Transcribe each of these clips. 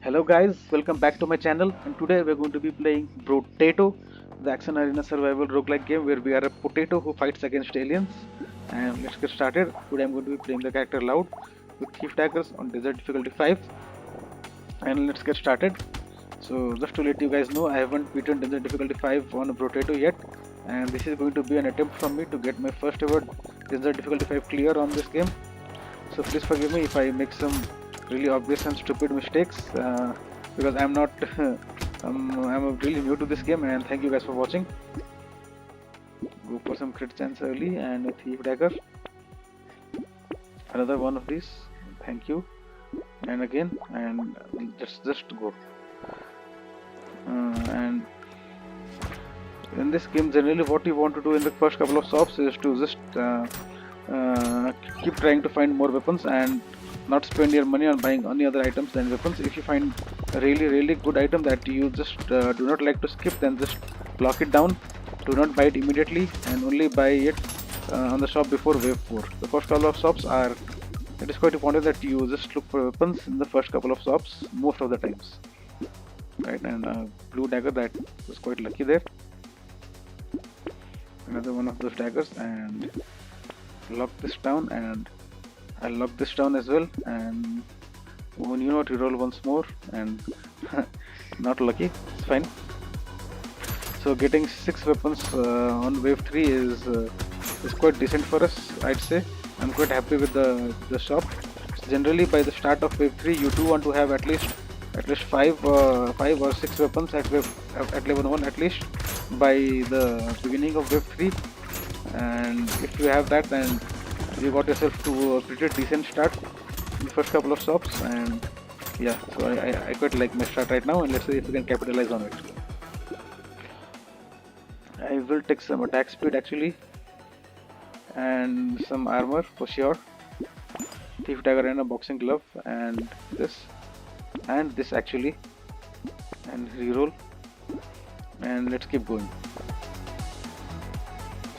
Hello guys, welcome back to my channel, and today we're going to be playing Brotato, the action arena survival roguelike game where we are a potato who fights against aliens. And let's get started. Today I'm going to be playing the character Loud with Thief Daggers on Desert difficulty 5. And let's get started. So just to let you guys know, I haven't beaten Desert difficulty 5 on Brotato yet, and this is going to be an attempt from me to get my first ever Desert difficulty 5 clear on this game. So please forgive me if I make some really obvious and stupid mistakes, because I'm not I'm really new to this game, and thank you guys for watching. Go for some crit chance early and a thief dagger, another one of these, thank you, and again, and just go. And in this game generally what you want to do in the first couple of stops is to just keep trying to find more weapons and not spend your money on buying any other items than weapons. If you find a really good item that you just do not like to skip, then just lock it down, do not buy it immediately, and only buy it on the shop before wave 4. The first couple of stops are, it is quite important that you just look for weapons in the first couple of stops most of the times, right? And blue dagger, that was quite lucky there. Another one of those daggers, and lock this down, and I'll lock this down as well, and when you know what, reroll once more, and not lucky, it's fine. So getting 6 weapons on wave 3 is quite decent for us, I'd say. I'm quite happy with the shop. Generally by the start of wave 3 you do want to have at least 5 or 6 weapons at level 1 at least by the beginning of wave 3, and if you have that, then you got yourself to a pretty decent start in the first couple of stops. And yeah, so I quite like my start right now, and let's see if we can capitalize on it. I will take some attack speed actually, and some armor for sure, thief dagger and a boxing glove, and this actually, and reroll, and let's keep going.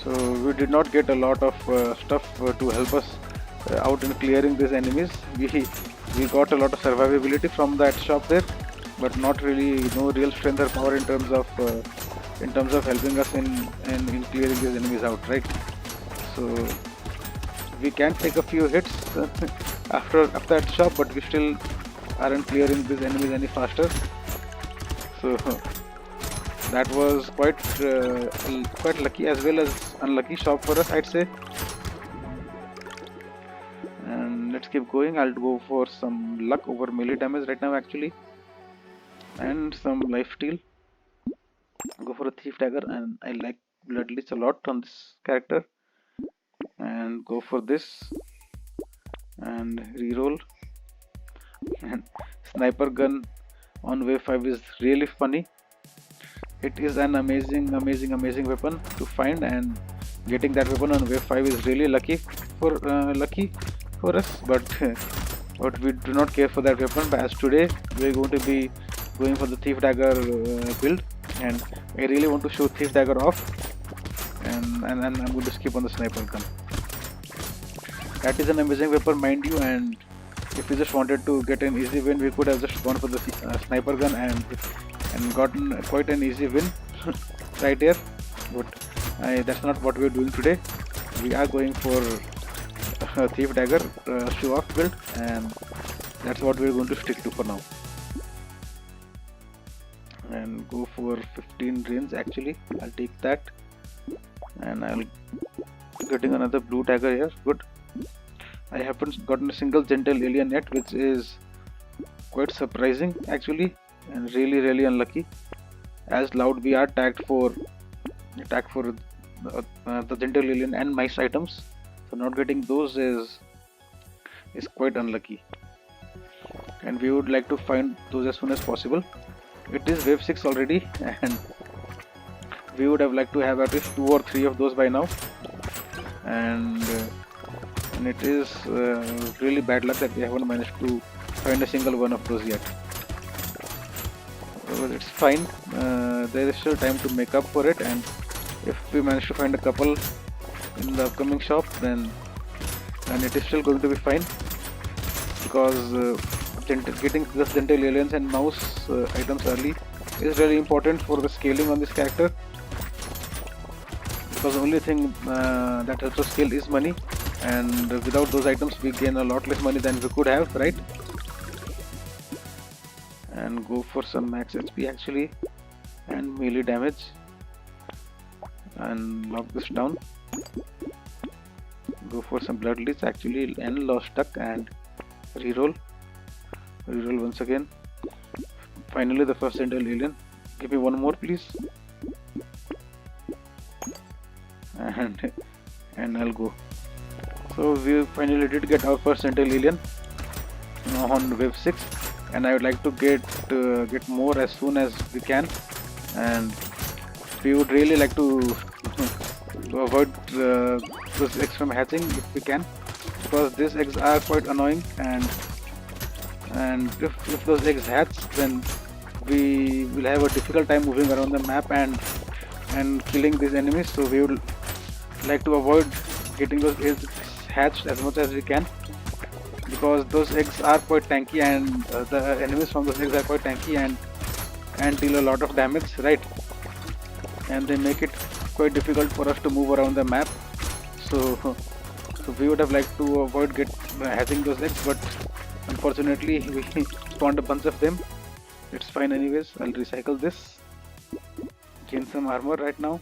So we did not get a lot of stuff to help us out in clearing these enemies. We got a lot of survivability from that shop there, but not really no real strength or power in terms of helping us in clearing these enemies out, right? So we can take a few hits after that shop, but we still aren't clearing these enemies any faster. So that was quite lucky as well as unlucky shop for us, I'd say. And let's keep going. I'll go for some luck over melee damage right now actually, and some life steal. Go for a thief dagger, and I like blood leech a lot on this character, and go for this and reroll. And sniper gun on wave 5 is really funny. It is an amazing weapon to find, and getting that weapon on wave 5 is really lucky for us, but we do not care for that weapon. But as today we are going to be going for the thief dagger build, and I really want to show thief dagger off, and I'm going to skip on the sniper gun. That is an amazing weapon, mind you, and if we just wanted to get an easy win, we could have just gone for the sniper gun and gotten quite an easy win right here, but that's not what we're doing today. We are going for a thief dagger show off build, and that's what we're going to stick to for now, and go for 15 range actually. I'll take that, and I'll getting another blue dagger here. Good. I haven't gotten a single gentle alien yet, which is quite surprising actually, and really unlucky. As Loud, we are tagged for the gentle alien and mice items, so not getting those is quite unlucky, and we would like to find those as soon as possible. It is wave 6 already, and we would have liked to have at least 2 or 3 of those by now, and it is really bad luck that we haven't managed to find a single one of those yet. Well, it's fine, there is still time to make up for it, and if we manage to find a couple in the upcoming shop, then it is still going to be fine, because getting the gentle aliens and mouse items early is really important for the scaling on this character, because the only thing that helps us scale is money, and without those items we gain a lot less money than we could have, right? And go for some max HP actually and melee damage and lock this down. Go for some blood leech actually and lost duck and reroll once again. Finally the first gentle alien. Give me one more please, and I'll go. So we finally did get our first gentle alien on wave 6, and I would like to get more as soon as we can, and we would really like to avoid those eggs from hatching if we can, because these eggs are quite annoying, and if those eggs hatch, then we will have a difficult time moving around the map and killing these enemies. So we would like to avoid getting those eggs hatched as much as we can, because those eggs are quite tanky, and the enemies from those eggs are quite tanky and deal a lot of damage, right? And they make it quite difficult for us to move around the map. So we would have liked to avoid hatching those eggs, but unfortunately we spawned a bunch of them. It's fine anyways. I'll recycle this, gain some armor right now.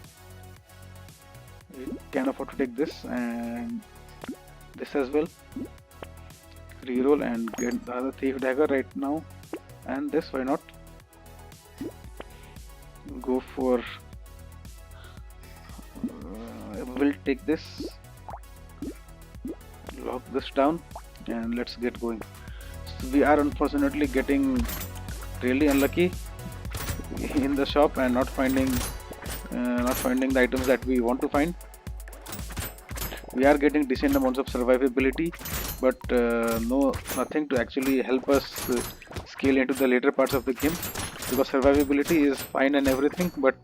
We can afford to take this and this as well. Reroll and get the other thief dagger right now, and this, why not? Go for we'll take this, lock this down, and let's get going. So we are unfortunately getting really unlucky in the shop and not finding the items that we want to find. We are getting decent amounts of survivability, but nothing to actually help us scale into the later parts of the game, because survivability is fine and everything, but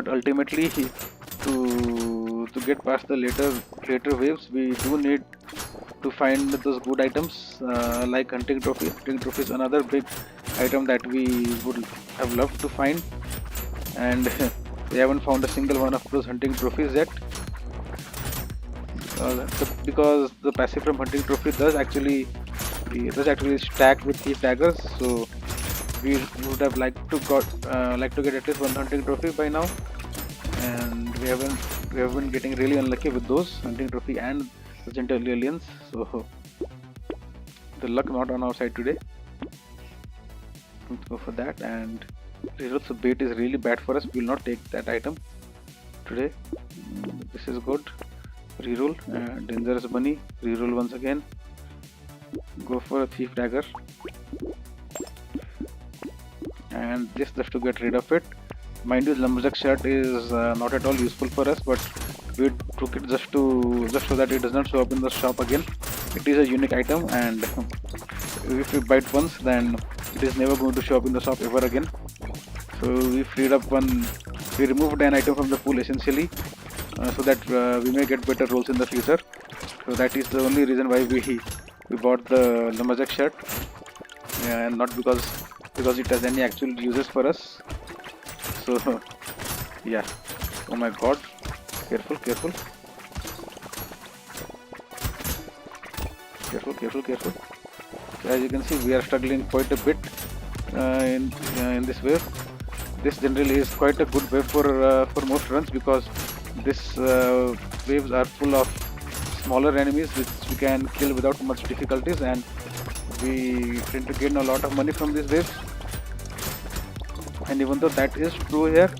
ultimately to get past the later waves, we do need to find those good items, like hunting trophy. Hunting trophy is another big item that we would have loved to find, and we haven't found a single one of those hunting trophies yet, because the passive from hunting trophy does actually stack with thief daggers. So we would have liked to get at least one hunting trophy by now, and we have been getting really unlucky with those hunting trophy and the gentle aliens. So the luck not on our side today. Let's go for that, and reroll. So bait is really bad for us. We will not take that item today. This is good. Reroll. Dangerous bunny. Reroll once again. Go for a thief dagger, and this just to get rid of it. Mind you, lumberjack shirt is not at all useful for us, but we took it just so that it does not show up in the shop again. It is a unique item, and if we bite once, then it is never going to show up in the shop ever again. So we removed an item from the pool essentially, so that we may get better rolls in the future. So that is the only reason why we bought the lumberjack shirt, and not because it has any actual uses for us. So yeah. Oh my god, careful. So as you can see, we are struggling quite a bit in this wave. This generally is quite a good wave for most runs, because this waves are full of smaller enemies which we can kill without much difficulties, and we tend to gain a lot of money from these waves. And even though that is true here,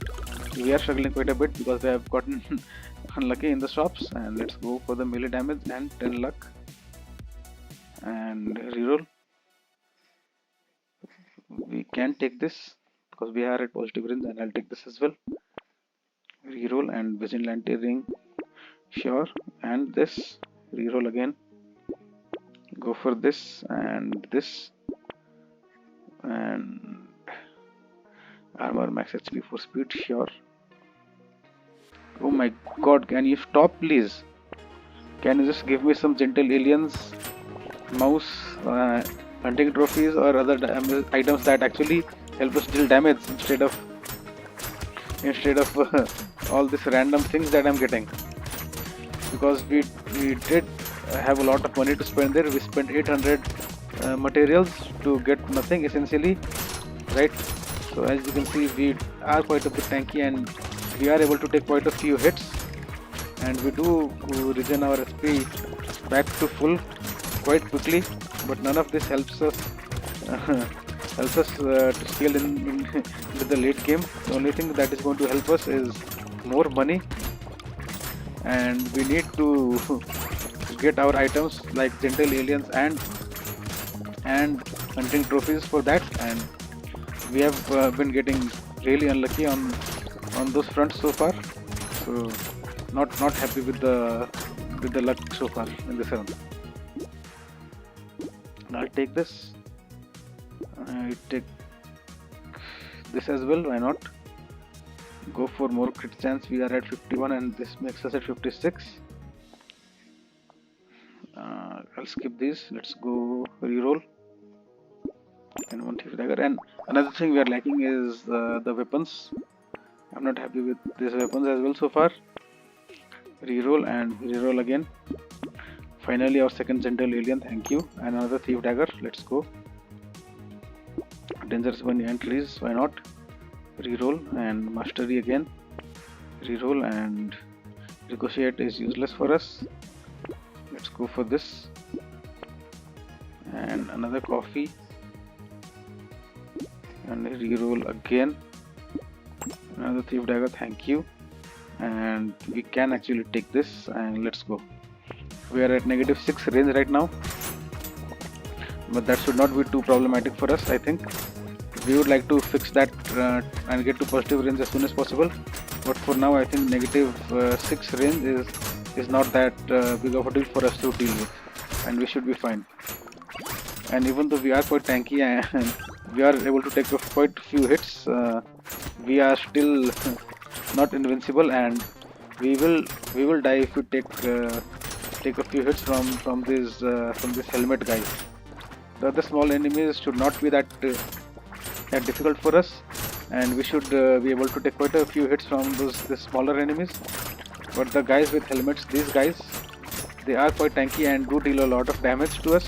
we are struggling quite a bit because we have gotten unlucky in the shops. And let's go for the melee damage and 10 luck and reroll. We can take this because we are at positive range, and I'll take this as well. Reroll and vigilante ring, sure, and this. Reroll again. Go for this and this, and armor, max HP for speed, sure. Oh my god, can you stop please? Can you just give me some gentle aliens? mouse, hunting trophies, or other items that actually help us deal damage instead of all these random things that I'm getting. Because we did have a lot of money to spend there. We spent 800 materials to get nothing essentially, right? So as you can see, we are quite a bit tanky, and we are able to take quite a few hits, and we do regen our SP back to full quite quickly. But none of this helps us to scale into the late game. The only thing that is going to help us is more money, and we need to get our items like gentle aliens and hunting trophies for that. And we have been getting really unlucky on those fronts so far. So not happy with the luck so far in this round. I'll take this. I take this as well. Why not? Go for more crit chance. We are at 51, and this makes us at 56. I'll skip these. Let's go reroll. And one thief dagger. And another thing we are lacking is the weapons. I'm not happy with these weapons as well so far. Reroll and reroll again. Finally, our second gentle alien. Thank you. And another thief dagger. Let's go. Dangerous bunny entries. Why not? Reroll and mastery again. Reroll and ricochet is useless for us. Let's go for this. And another coffee. And reroll again. Another thief dagger. Thank you. And we can actually take this, and let's go. We are at -6 range right now, but that should not be too problematic for us. I think we would like to fix that and get to positive range as soon as possible, but for now I think -6 range is not that big of a deal for us to deal with, and we should be fine. And even though we are quite tanky and we are able to take quite a few hits, we are still not invincible, and we will die if we take a few hits from this helmet guys. The other small enemies should not be that difficult for us, and we should be able to take quite a few hits from the smaller enemies. But the guys with helmets, these guys, they are quite tanky and do deal a lot of damage to us.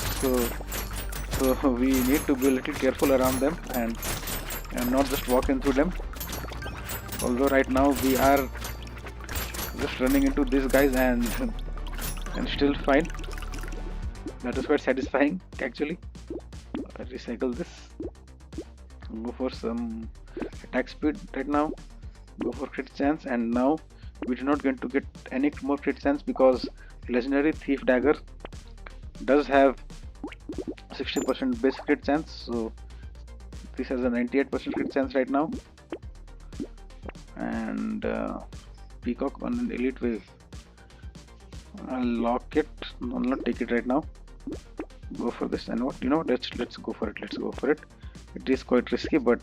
So we need to be a little careful around them and not just walk in through them. Although right now we are just running into these guys and still fine. That is quite satisfying actually. Recycle this. Go for some attack speed right now. Go for crit chance, and now we do not going to get any more crit chance because legendary thief dagger does have 60% base crit chance. So this has a 98% crit chance right now. And peacock on an elite wave. I'll lock it. I'll not take it right now. Go for this, and what let's go for it. Let's go for it. It is quite risky, but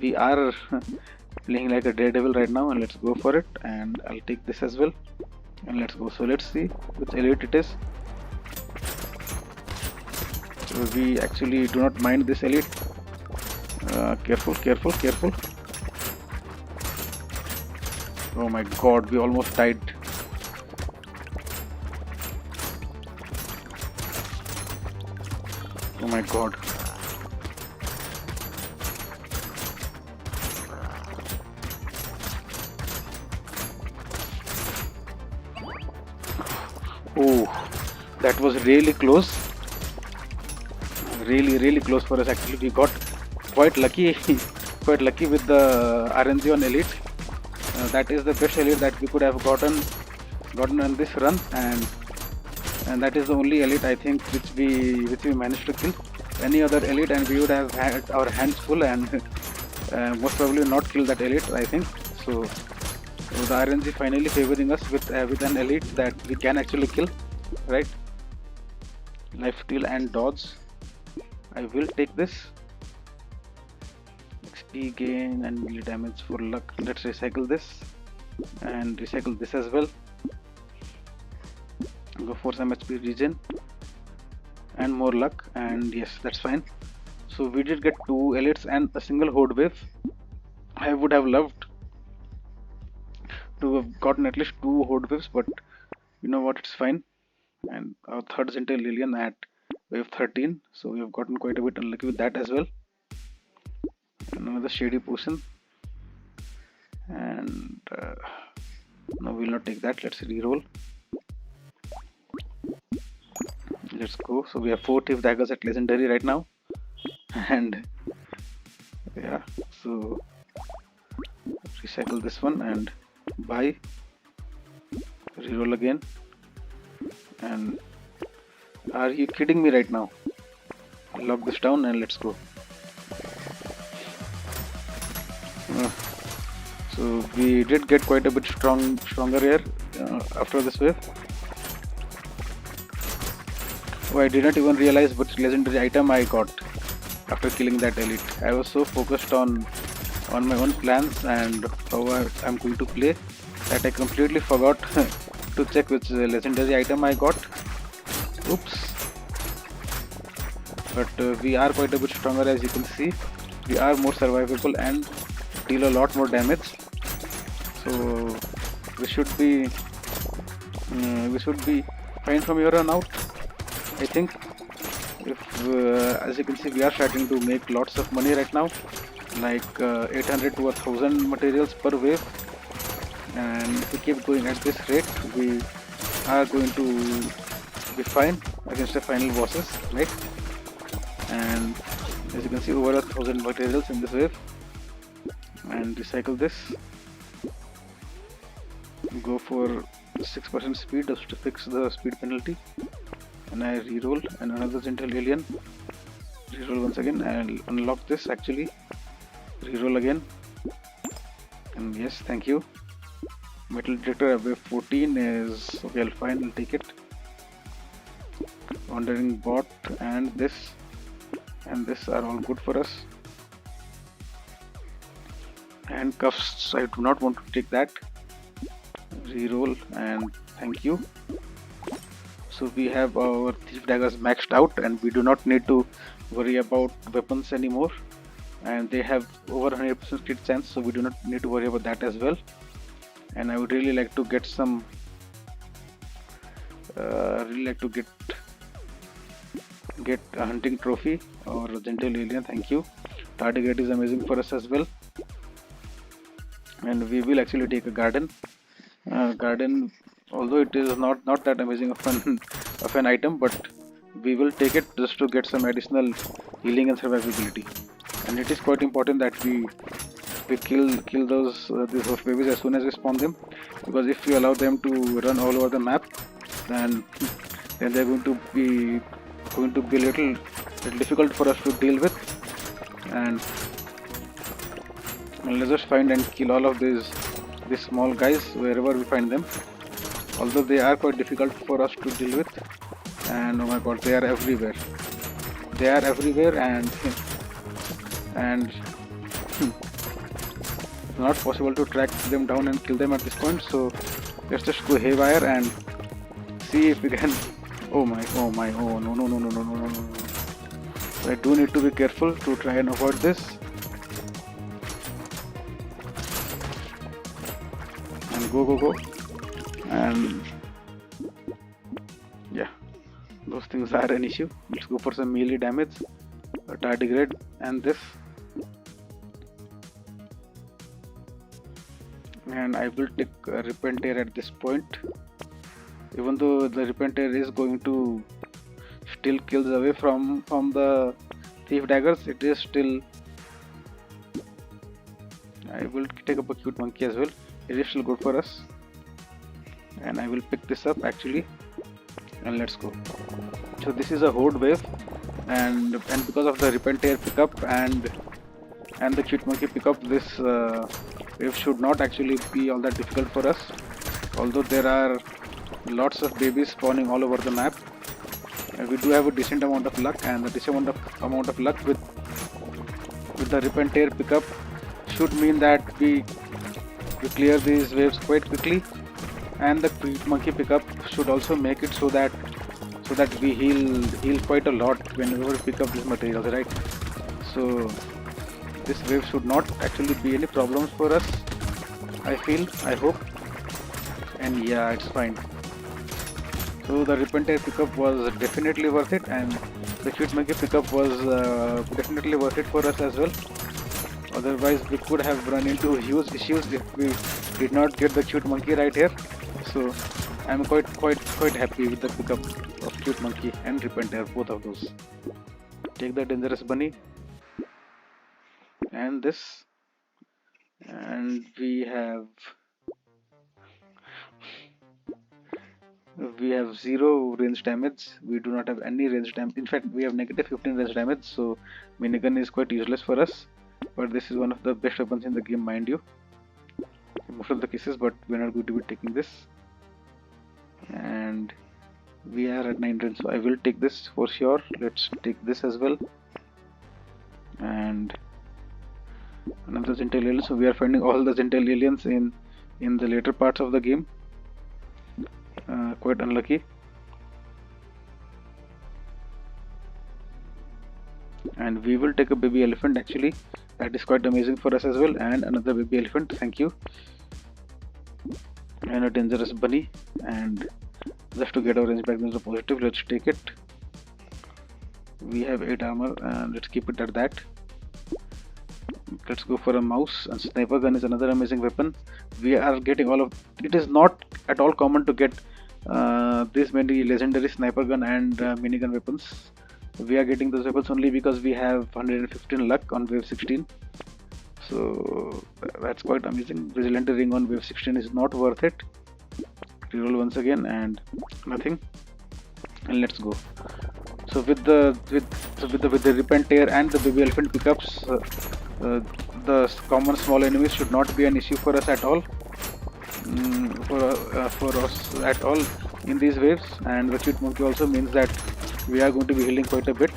we are playing like a daredevil right now, and let's go for it. And I'll take this as well, and let's go. So let's see which elite it is. So we actually do not mind this elite. Careful. Oh my god, we almost died. Oh my god. Oh, that was really close. Really close for us actually. We got quite lucky with the RNG on elite. That is the best elite that we could have gotten on this run, and that is the only elite I think which we managed to kill. Any other elite and we would have had our hands full and most probably not kill that elite, I think. So the RNG finally favoring us with an elite that we can actually kill, right? Life steal and dodge. I will take this. XP gain and melee damage for luck. Let's recycle this and recycle this as well. Go for some HP regen and more luck, and yes, that's fine. So we did get 2 elites and a single horde wave. I would have loved to have gotten at least 2 horde waves, but you know what, it's fine. And our third Zental Lilian at wave 13, so we have gotten quite a bit unlucky with that as well. And another shady potion, and no, we will not take that. Let's reroll. Let's go. So we have 4 thief daggers at legendary right now, and yeah, so recycle this one and buy, reroll again. And are you kidding me right now? Lock this down and let's go. So we did get quite a bit stronger here after this wave. Oh, I did not even realize which legendary item I got after killing that elite. I was so focused on my own plans and how I'm going to play that I completely forgot to check which legendary item I got. Oops. But we are quite a bit stronger, as you can see. We are more survivable and deal a lot more damage. So we should be fine from here on out, I think. If as you can see, we are starting to make lots of money right now, like 800 to 1000 materials per wave, and if we keep going at this rate, we are going to be fine against the final bosses, right? And as you can see, over 1000 materials in this wave. And recycle this, go for 6% speed just to fix the speed penalty, and I reroll, and another gentle alien, reroll once again. I'll unlock this actually, reroll again, and yes, thank you. Metal detector wave 14 is okay, I'll fine, I'll take it. Wandering bot and this are all good for us. Handcuffs, I do not want to take that. Reroll and thank you. So we have our thief daggers maxed out and we do not need to worry about weapons anymore, and they have over 100% crit chance, so we do not need to worry about that as well. And I would really like to get some get a hunting trophy or a gentle alien. Thank you. Tardigrade is amazing for us as well. And we will actually take a garden, although it is not that amazing of an item, but we will take it just to get some additional healing and survivability. And it is quite important that we kill those these wolf babies as soon as we spawn them, because if we allow them to run all over the map, then they're going to be a little difficult for us to deal with. And let's just find and kill all of these small guys wherever we find them, although they are quite difficult for us to deal with. And oh my god, they are everywhere, and not possible to track them down and kill them at this point. So let's just go haywire and see if we can. Oh no. So I do need to be careful to try and avoid this. And go, and yeah, those things are an issue. Let's go for some melee damage, a tardigrade and this, and I will take a Repentair at this point. Even though the Repentair is going to still kills away from the thief daggers, it is still. I will take up a cute monkey as well. It is still good for us, and I will pick this up actually, and let's go. So this is a horde wave, and because of the Repentair pickup and the cute monkey pickup, this wave should not actually be all that difficult for us, although there are lots of babies spawning all over the map. We do have a decent amount of luck, and the decent amount of luck with the Repentair pickup should mean that we clear these waves quite quickly. and the cute monkey pickup should also make it so that we heal quite a lot whenever we pick up these materials, right? So this wave should not actually be any problems for us, I hope, and yeah, it's fine. So the Repentire pickup was definitely worth it, and the cute monkey pickup was definitely worth it for us as well. Otherwise we could have run into huge issues if we did not get the cute monkey right here. So I'm quite happy with the pickup of cute monkey and Repentire, both of those. Take the dangerous bunny and this, and we have 0 range damage. We do not have any range damage. In fact, we have negative 15 range damage, so minigun is quite useless for us. But this is one of the best weapons in the game, mind you, in most of the cases, but we're not going to be taking this. And we are at 9 range, so I will take this for sure. Let's take this as well. And another Gentile alien. So we are finding all the Gentile aliens in the later parts of the game. Quite unlucky. And we will take a baby elephant, actually. That is quite amazing for us as well. And another baby elephant, thank you. And a dangerous bunny. And just to get our range back into positive, let's take it. We have 8 armor and let's keep it at that. Let's go for a mouse, and sniper gun is another amazing weapon. We are getting all of it. Is not at all common to get this many legendary sniper gun and minigun weapons. We are getting those weapons only because we have 115 luck on wave 16. So that's quite amazing. Vigilante ring on wave 16 is not worth it. Reroll once again and nothing. And let's go. So with the Repentire and the baby elephant pickups, the common small enemies should not be an issue for us at all. For us at all in these waves, and the cute monkey also means that we are going to be healing quite a bit.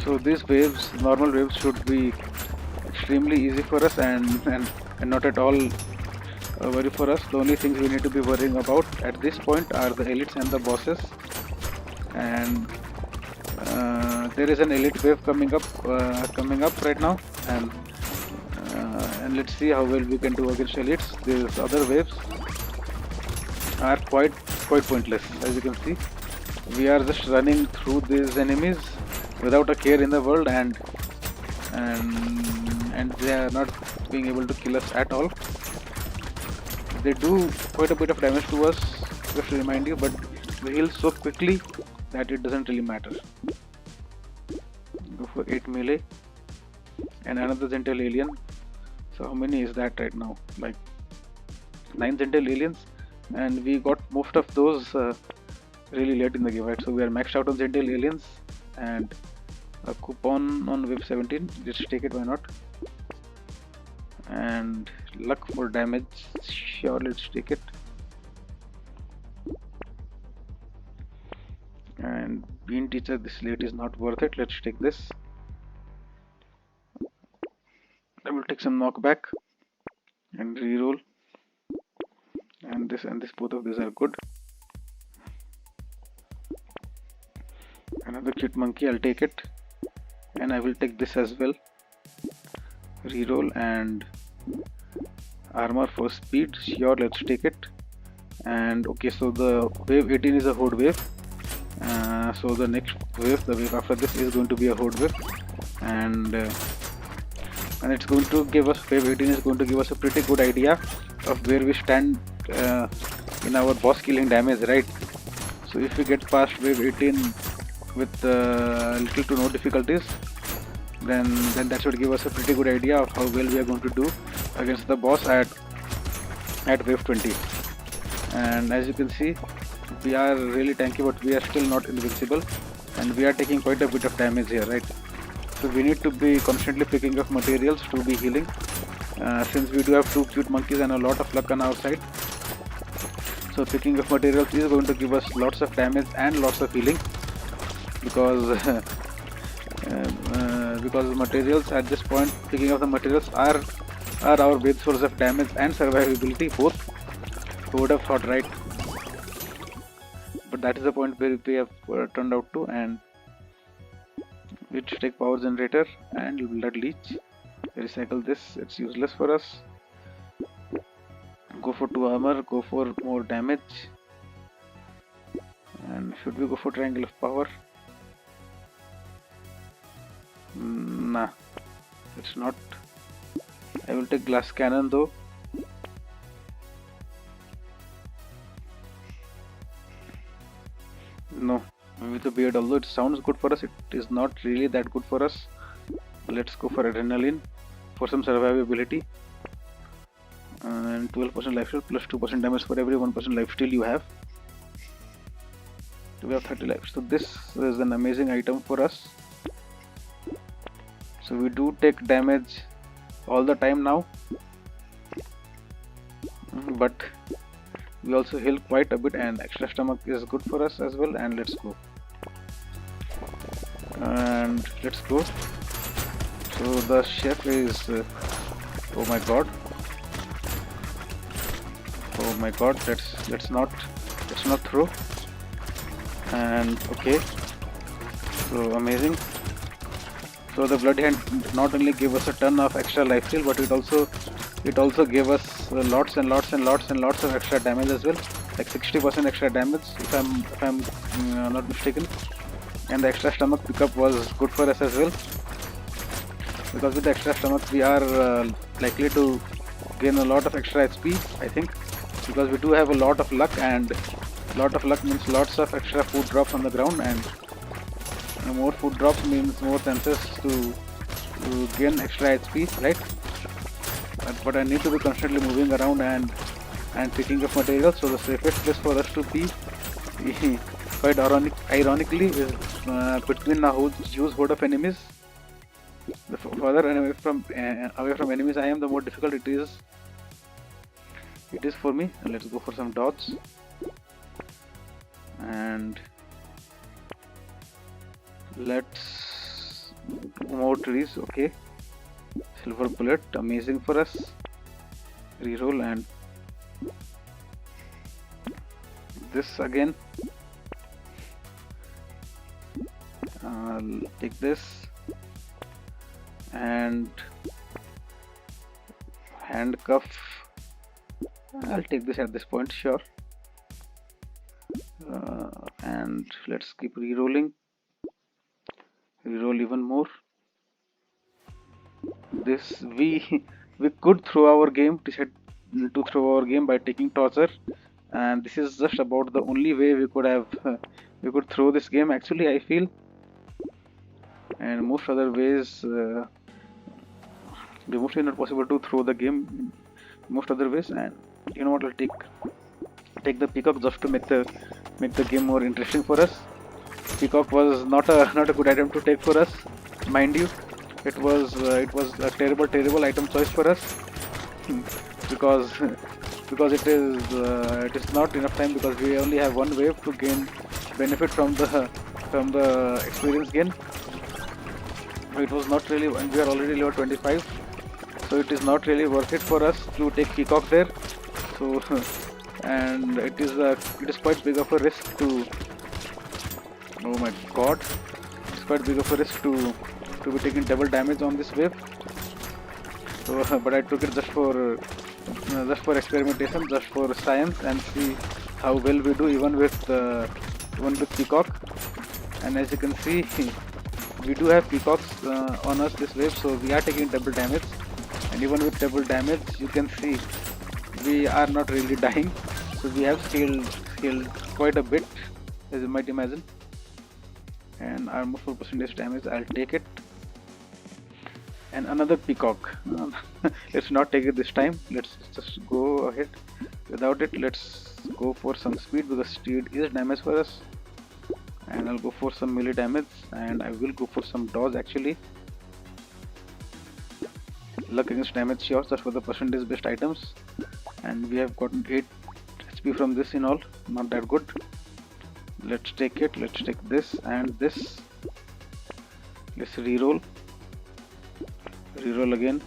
So these waves, normal waves, should be extremely easy for us and not at all worry for us. The only things we need to be worrying about at this point are the elites and the bosses. And there is an elite wave coming up right now, and let's see how well we can do against elites. These other waves are quite pointless. As you can see, we are just running through these enemies without a care in the world, and they are not being able to kill us at all. They do quite a bit of damage to us, just to remind you, but we heal so quickly that it doesn't really matter. Go for 8 melee and another Gentile alien. So how many is that right now? Like 9 Gentile aliens, and we got most of those really late in the game, right? So we are maxed out on Gentile aliens, and a coupon on wave 17. Let's take it, why not? And luck for damage, sure, let's take it. And bean teacher, this late is not worth it. Let's take this. I will take some knockback and reroll. And this, both of these are good. Another cute monkey, I'll take it. And I will take this as well. Reroll and armor for speed, sure, let's take it. And okay, so the wave 18 is a horde wave. So the next wave, the wave after this, is going to be a horde wave, and it's going to give us, wave 18 is going to give us a pretty good idea of where we stand in our boss killing damage, right? So if we get past wave 18 with little to no difficulties, then that should give us a pretty good idea of how well we are going to do against the boss at wave 20. And as you can see, we are really tanky, but we are still not invincible, and we are taking quite a bit of damage here, right? So we need to be constantly picking up materials to be healing, since we do have 2 cute monkeys and a lot of luck on our side. So picking up materials is going to give us lots of damage and lots of healing, because because the materials at this point, picking up the materials are are our base source of damage and survivability both. Who would have thought, right? But that is the point where we have turned out to. And let's take power generator and blood leech. Recycle this, it's useless for us. Go for 2 armor, go for more damage. And should we go for triangle of power? Nah, it's not. I will take glass cannon though. No, with the beard, although it sounds good for us, it is not really that good for us. Let's go for adrenaline for some survivability. And 12% life steal plus 2% damage for every 1% life steal you have. We have 30 life. So this is an amazing item for us. So we do take damage all the time now, but we also heal quite a bit, and extra stomach is good for us as well. And let's go. So the chef is oh my god, let's not throw. And okay, so amazing. So the bloody hand not only gave us a ton of extra life steal, but it also gave us lots and lots of extra damage as well, like 60% extra damage if I'm not mistaken. And the extra stomach pickup was good for us as well, because with the extra stomach we are likely to gain a lot of extra HP, I think, because we do have a lot of luck, and lot of luck means lots of extra food drops on the ground, and more food drops means more chances to gain extra HP, right? But I need to be constantly moving around and picking up materials, so the safest place for us to be quite ironically is between a huge horde of enemies. The further away from enemies I am, the more difficult it is for me. And let's go for some dodge. And let's more trees. Okay, silver bullet, amazing for us. Reroll, and this again. I'll take this and handcuff. I'll take this at this point, sure. And let's keep re-rolling. Reroll even more. This we could throw our game, decide to throw our game by taking torture, and this is just about the only way we could have we could throw this game, actually, I feel. And most other ways mostly not possible to throw the game in most other ways. And you know what, I'll take the peacock just to make the game more interesting for us. Peacock was not a good item to take for us, mind you. It was a terrible item choice for us because it is not enough time, because we only have one wave to gain benefit from the experience gain. It was not really, and we are already level 25, so it is not really worth it for us to take peacock there. So and it is quite big of a risk to, oh my god, it's quite big of a risk to be taking double damage on this wave. So but I took it just for experimentation, just for science, and see how well we do even with peacock. And as you can see, we do have peacocks on us this wave, so we are taking double damage. And even with double damage, you can see we are not really dying, so we have scaled quite a bit, as you might imagine. And armor 4% damage, I'll take it. And another peacock. Let's not take it this time, let's just go ahead without it. Let's go for some speed, because speed is damage for us. And I'll go for some melee damage, and I will go for some dodge, actually. Luck against damage, sure, just for the percentage based items. And we have gotten 8 HP from this in all, not that good. Let's take it, let's take this and this. Let's reroll again.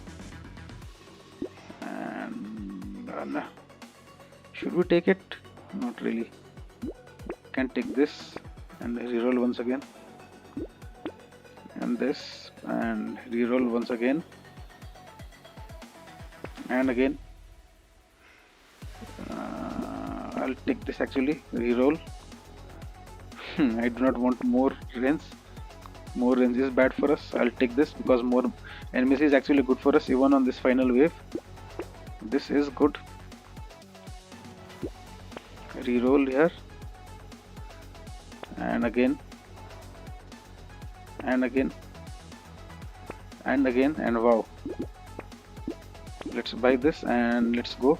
No. Should we take it? Not really. Can take this and reroll once again, and this and reroll once again, and again. I'll take this actually. Reroll. I do not want more range. More range is bad for us. I'll take this because more enemies is actually good for us even on this final wave. This is good. Reroll here, and again, and again, and again, and wow. Let's buy this and let's go.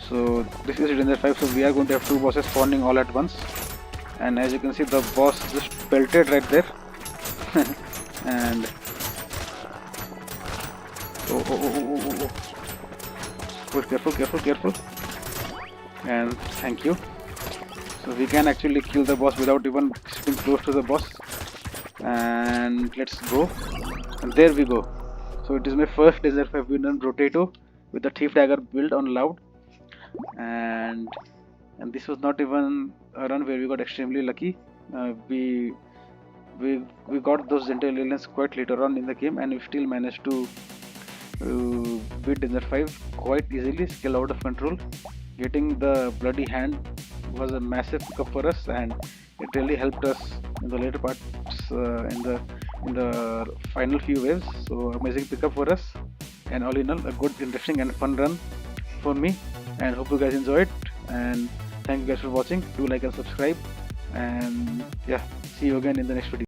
So this is Danger 5, so we are going to have two bosses spawning all at once. And as you can see, the boss just pelted right there. And oh. Oh, careful. And thank you. So we can actually kill the boss without even sitting close to the boss. And let's go. And there we go. So it is my first Desert 5 win on Brotato with the Thief Dagger build on Loud. And this was not even a run where we got extremely lucky. We got those gentle aliens quite later on in the game, and we still managed to beat Desert 5 quite easily, skill out of control. Getting the bloody hand was a massive pickup for us, and it really helped us in the later parts in the final few waves. So amazing pickup for us, and all in all a good, interesting and fun run for me, and hope you guys enjoyed. And thank you guys for watching. Do like and subscribe, and yeah, see you again in the next video.